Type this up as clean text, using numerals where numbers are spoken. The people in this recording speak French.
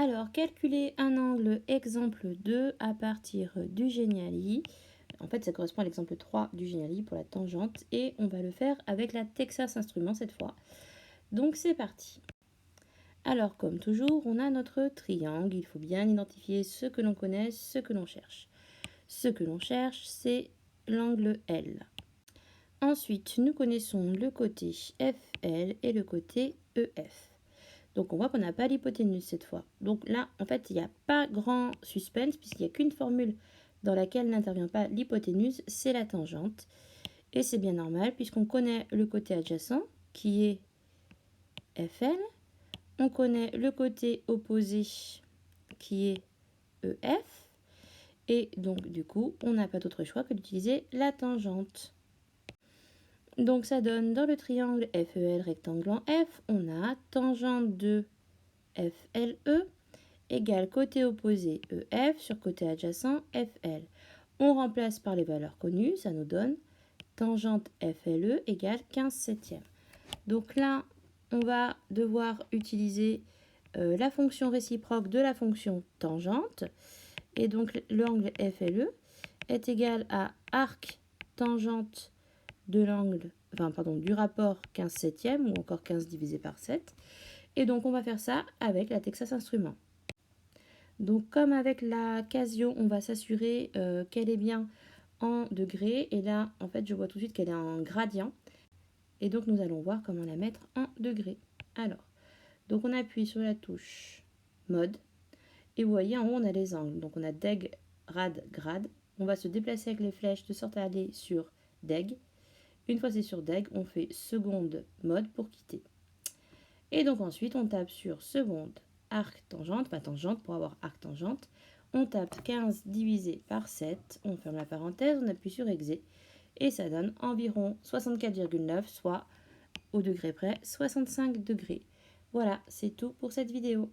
Alors, calculer un angle exemple 2 à partir du Geniali. En fait, ça correspond à l'exemple 3 du Geniali pour la tangente et on va le faire avec la Texas Instruments cette fois. Donc, c'est parti. Alors, comme toujours, on a notre triangle. Il faut bien identifier ce que l'on connaît, ce que l'on cherche. Ce que l'on cherche, c'est l'angle L. Ensuite, nous connaissons le côté FL et le côté EF. Donc on voit qu'on n'a pas l'hypoténuse cette fois. Donc là, en fait, il n'y a pas grand suspense puisqu'il n'y a qu'une formule dans laquelle n'intervient pas l'hypoténuse, c'est la tangente. Et c'est bien normal puisqu'on connaît le côté adjacent qui est FL. On connaît le côté opposé qui est EF. Et donc du coup, on n'a pas d'autre choix que d'utiliser la tangente. Donc ça donne dans le triangle FEL rectangle en F, on a tangente de FLE égale côté opposé EF sur côté adjacent FL. On remplace par les valeurs connues, ça nous donne tangente FLE égale 15 septièmes. Donc là, on va devoir utiliser la fonction réciproque de la fonction tangente. Et donc l'angle FLE est égal à arc tangente de l'angle, du rapport 15 septièmes ou encore 15 divisé par 7. Et donc on va faire ça avec la Texas Instruments. Donc comme avec la Casio, on va s'assurer qu'elle est bien en degrés. Et là, en fait, je vois tout de suite qu'elle est en gradient. Et donc nous allons voir comment la mettre en degrés. Alors, donc on appuie sur la touche mode. Et vous voyez, en haut, on a les angles. Donc on a deg, rad, grade. On va se déplacer avec les flèches de sorte à aller sur deg. Une fois c'est sur deg, on fait seconde mode pour quitter. Et donc ensuite, on tape sur seconde arc tangente, tangente pour avoir arc tangente. On tape 15 divisé par 7, on ferme la parenthèse, on appuie sur exé. Et ça donne environ 64,9, soit au degré près 65 degrés. Voilà, c'est tout pour cette vidéo.